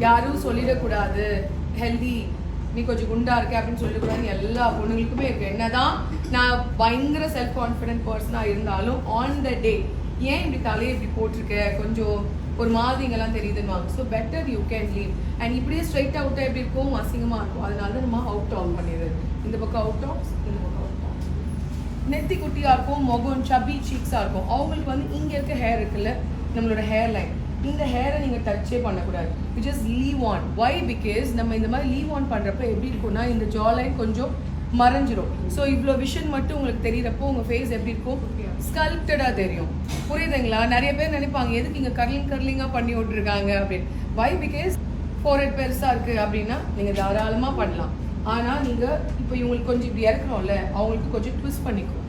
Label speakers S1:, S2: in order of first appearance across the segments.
S1: யாரும் சொல்லிடக்கூடாது ஹெல்தி நீ கொஞ்சம் குண்டா இருக்க அப்படின்னு சொல்லக்கூடாதுன்னு எல்லா பொண்ணுங்களுக்குமே இருக்கு. என்னதான் நான் பயங்கர செல்ஃப் கான்ஃபிடென்ட் பர்சனாக இருந்தாலும் ஆன் த டே ஏன் இப்படி தலையை இப்படி போட்டிருக்க கொஞ்சம் ஒரு மாதிரிங்கெல்லாம் தெரியுதுன்னு. So better you can leave. And இப்படியே ஸ்ட்ரைட் அவுட்டாக எப்படி இருக்கும் அசிங்கமாக இருக்கும். அதனால தான் நம்ம அவுட் ஆஃப் பண்ணிடுது. இந்த பக்கம் அவுட் ஆஃப், இந்த பக்கம் அவுட் ஆஃப். நெத்தி குட்டியாக இருக்கும், முகம் சப்பி சீக்ஸாக இருக்கும். அவங்களுக்கு வந்து இங்கே இருக்க ஹேர் இருக்குல்ல நம்மளோட ஹேர் லைன், இந்த ஹேரை நீங்கள் டச்சே பண்ணக்கூடாது. You just leave on. Why? Because நம்ம இந்த மாதிரி லீவ் ஆன் பண்ணுறப்ப எப்படி இருக்கும்னா இந்த ஜா லைன் கொஞ்சம் மறைஞ்சிரும். ஸோ இவ்வளோ விஷன் மட்டும் உங்களுக்கு தெரியிறப்போ உங்கள் ஃபேஸ் எப்படி இருக்கும், ஸ்கல்ப்டடாக தெரியும். புரியுதுங்களா? நிறைய பேர் நினைப்பாங்க எதுக்கு இங்கே கர்லிங்காக பண்ணி விட்டுருக்காங்க அப்படின்னு. வை? பிகாஸ் ஃபோர்ஹெட் பெருசாக இருக்குது அப்படின்னா நீங்கள் தாராளமாக பண்ணலாம். ஆனால் நீங்கள் இப்போ இவங்களுக்கு கொஞ்சம் இப்படி இறக்குறோம்ல, அவங்களுக்கு கொஞ்சம் ட்விஸ்ட் பண்ணிக்கும்.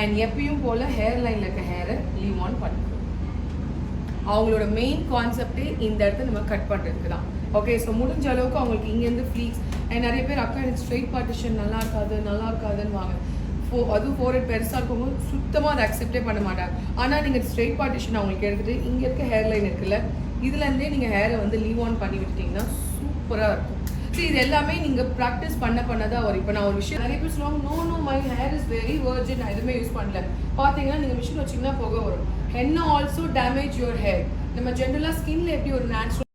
S1: அண்ட் எப்பயும் போல் ஹேர் லைனில் இருக்க ஹேரை லீவ் ஆன் பண்ணிக்கும். அவங்களோட மெயின் கான்செப்டே இந்த இடத்த நம்ம கட் பண்ணுறதுக்கு தான். ஓகே, ஸோ முடிஞ்ச அளவுக்கு அவங்களுக்கு இங்கேருந்து ஃப்ளீக்ஸ். அண்ட் நிறைய பேர் அக்கா எனக்கு ஸ்ட்ரெயிட் பார்ட்டிஷன் நல்லா இருக்காதுன்னு வாங்க. அதுவும் ஃபோர்ஹெட் பெருசாக இருக்கும்போது சுத்தமாக அதை அக்செப்டே பண்ண மாட்டாங்க. ஆனால் நீங்கள் ஸ்ட்ரெயிட் பார்ட்டிஷன் அவங்களுக்கு எடுத்துகிட்டு இங்கே இருக்க ஹேர் லைன் இருக்குல்ல, இதுலேருந்தே நீங்கள் ஹேரை வந்து லீவ் ஆன் பண்ணி விட்டுட்டிங்கன்னா சூப்பராக இருக்கும். ஸோ இது எல்லாமே நீங்கள் ப்ராக்டிஸ் பண்ணதான் வரும். இப்போ நான் ஒரு விஷயம் நிறைய பேர் சொல்லுவாங்க, no my hair is very virgin, நான் எதுவுமே யூஸ் பண்ணல. பார்த்தீங்கன்னா நீங்கள் மிஷின் வச்சிங்கன்னா புகை வரும். Henna also damage your hair. நம்ம ஜென்ரலாக ஸ்கின்ல எப்படி ஒரு நேச்சுரல்